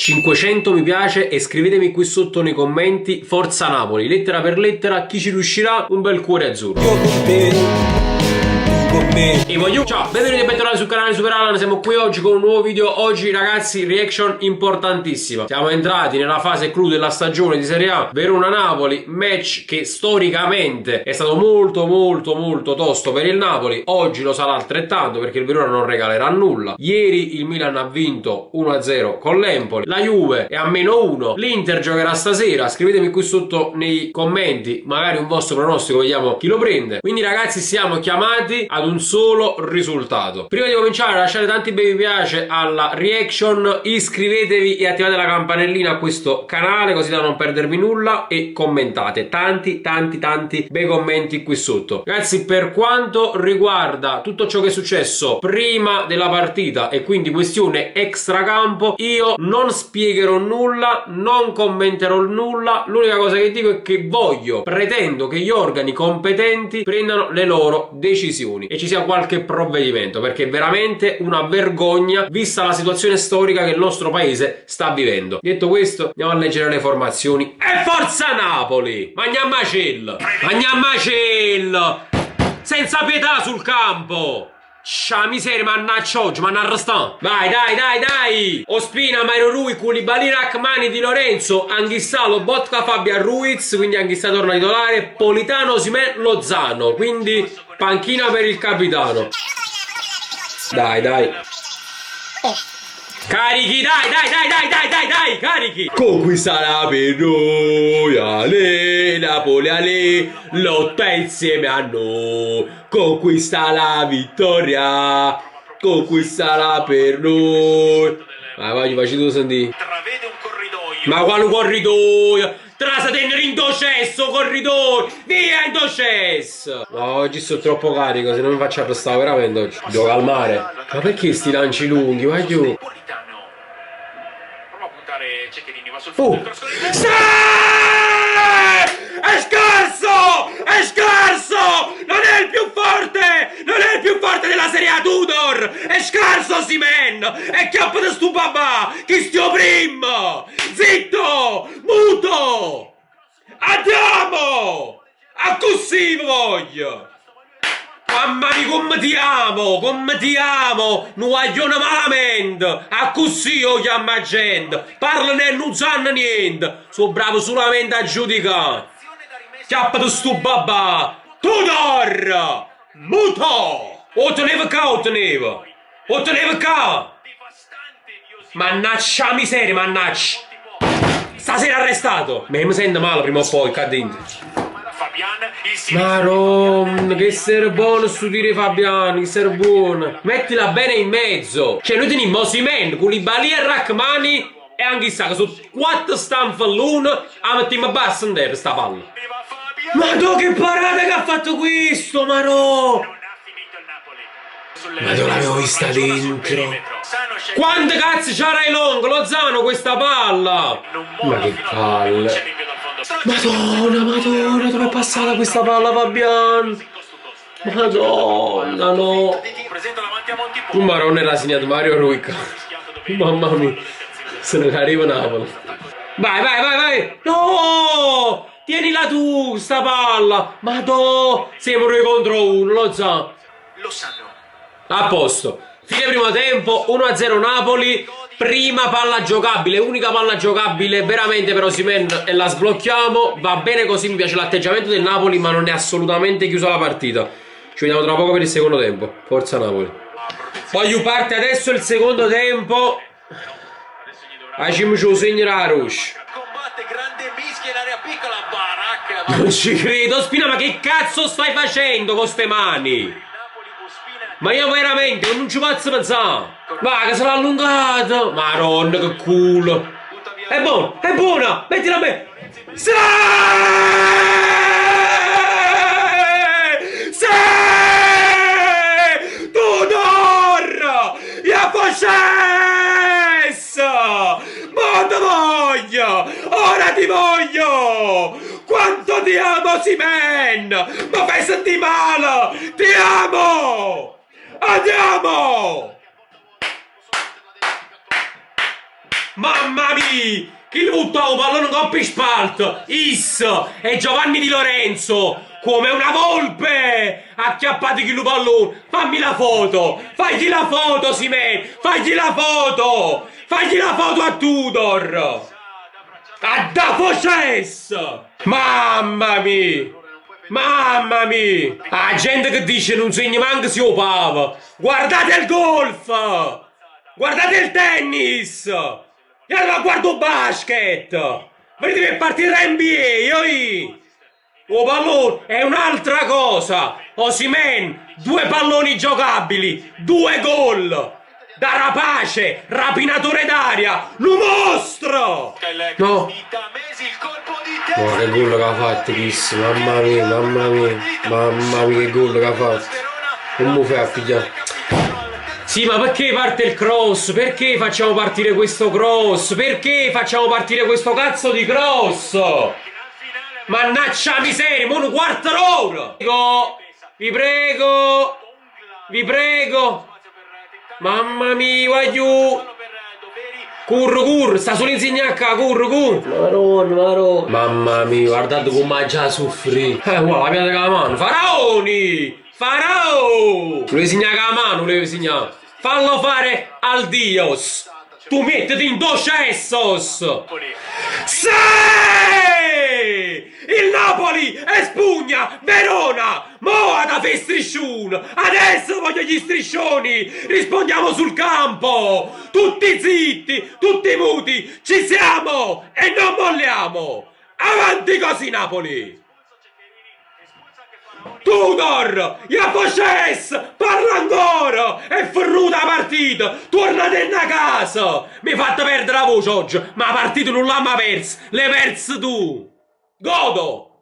500 mi piace e scrivetemi qui sotto nei commenti Forza Napoli, lettera per lettera, chi ci riuscirà un bel cuore azzurro. Io con te, tu con me. E voglio, ciao, benvenuti e bentornati sul canale Super Alan, siamo qui oggi con un nuovo video. Oggi ragazzi, reaction importantissima. Siamo entrati nella fase clou della stagione di Serie A, Verona-Napoli, match che storicamente è stato molto tosto per il Napoli. Oggi lo sarà altrettanto perché il Verona non regalerà nulla. Ieri il Milan ha vinto 1-0 con l'Empoli, la Juve è a -1, l'Inter giocherà stasera. Scrivetemi qui sotto nei commenti magari un vostro pronostico, vediamo chi lo prende. Quindi ragazzi, siamo chiamati ad un solo risultato. Prima di cominciare lasciate tanti bei mi piace alla reaction, iscrivetevi e attivate la campanellina a questo canale così da non perdervi nulla e commentate tanti bei commenti qui sotto. Ragazzi, per quanto riguarda tutto ciò che è successo prima della partita e quindi questione extracampo, io non spiegherò nulla, non commenterò nulla. L'unica cosa che dico è che pretendo che gli organi competenti prendano le loro decisioni e ci sia qualche provvedimento, perché è veramente una vergogna vista la situazione storica che il nostro paese sta vivendo. Detto questo, andiamo a leggere le formazioni. E forza Napoli! Magna macello! Senza pietà sul campo! Scia miseria, mannaggia oggi, ma arrestato. Vai, dai! Ospina, Mairo Rui, Koulibaly, Rachmani, Di Lorenzo, Anghissà, Lobotka, Fabian Ruiz, quindi Anghissà torna titolare, Politano, Osimhen, Lozano, quindi panchina per il capitano. Dai. Carichi, dai, carichi! Conquistala per noi, ale, Napoli, ale, lotta insieme a noi, conquista la vittoria, conquistala per noi. Vai, facci sentire. Travede un corridoio. Ma quale corridoio? Trasa tenere in docesso, corridoio, via in docesso! No, oggi sono troppo carico, se non mi faccio arrestare veramente oggi. Devo calmare. Ma perché sti lanci lunghi, vai giù? Sì! È scarso! Non è il più forte! Non è il più forte della Serie A, Tudor! È scarso Osimhen! E chiappa da stu babà! Chi stio prima! Zitto! Muto! Andiamo! A così voglio! Mamma mia, come ti amo, non vogliono malamente, a così io chiamo a gente, parlano e non sanno niente, sono bravo solamente a giudicare. Chiappa di sto babà, Tudor, muto, o teneva qua, mannaggia miseria, mannaggia, stasera arrestato, mi sento male prima o poi, qua dentro. Maronna, che essere buono sto dire Fabian, che essere buono. Mettila bene in mezzo. Cioè noi teniamo Osimhen, Koulibaly e Rachmani e Anghissà, che sono 4 stampe all'uno, a mettiamo bassa in terra sta palla. Madò che parata che ha fatto questo, Marò! Ma dove l'avevo vista dentro? Quante cazzo c'era i long, Lozano questa palla? Ma che palle! Madonna, dove è passata questa palla, Fabian? Madonna, no. Un marone l'ha segnato Mario Rui. Mamma mia, se ne arriva Napoli. Vai. No! Tienila tu, sta palla. Madonna, siamo 2 contro 1, lo sa. Lo sanno. A posto. Fine primo tempo, 1-0 Napoli. Prima palla giocabile, unica palla giocabile veramente per Osimhen e la sblocchiamo. Va bene così, mi piace l'atteggiamento del Napoli, ma non è assolutamente chiusa la partita. Ci vediamo tra poco per il secondo tempo. Forza Napoli. Poi parte adesso il secondo tempo. Facciamoci un segno a Rush. Non ci credo, Spina, ma che cazzo stai facendo con ste mani? Ma io veramente non ci posso pensare. Va, che se l'ha allungato. Maronna, che culo. È buona, mettila bene. Sì! Tudor! Io faccio! Ma ti voglio! Ora ti voglio! Quanto ti amo, Osimhen! Ma fai sentire male! Ti amo! Andiamo! Mamma mia! Chi lo butta un pallone in coppa in spalto? E Giovanni Di Lorenzo! Come una volpe! Acchiappati chi lo pallone! Fammi la foto! Fagli la foto, Simen! Fagli la foto! Fagli la foto a Tudor! A Dafoces! Mamma mia! Mamma mia! La gente che dice non segna manco si opava! Guardate il golf! Guardate il tennis! E allora guardo il basket! Vedete che partirà NBA, oi! Oh pallone è un'altra cosa! Osimhen, 2 palloni giocabili, 2 gol! Da rapace, rapinatore d'aria, lo mostro! No! No, che gol che ha fatto, Chris, mamma mia, mamma mia, mamma mia, che gol che ha fatto! Non mi fai a pigliare! Sì, ma perché parte il cross? Perché facciamo partire questo cross? Perché facciamo partire questo cazzo di cross? Mannaggia miseria, mo' un quarto d'ora! Vi prego! Vi prego! Mamma mia, voglio! Curro, sta solo insegnando a curro! Maronna! Mamma mia, guardate come ha già soffrito! Guarda, la pianta con la mano! Faraoni! Farao! Lo insegna con la mano, lo insegna! Fallo fare al Dios! Tu mettiti in docessos! Sì! Il Napoli espugna Verona! Mo' da fe striscione! Adesso voglio gli striscioni! Rispondiamo sul campo! Tutti zitti! Tutti muti! Ci siamo! E non molliamo! Avanti così Napoli! Tudor! Iapoces! Parla ancora! È ferruta la partita! Tornate a casa! Mi fate perdere la voce oggi, ma la partita non l'ha mai persa! L'hai persa tu! Godo!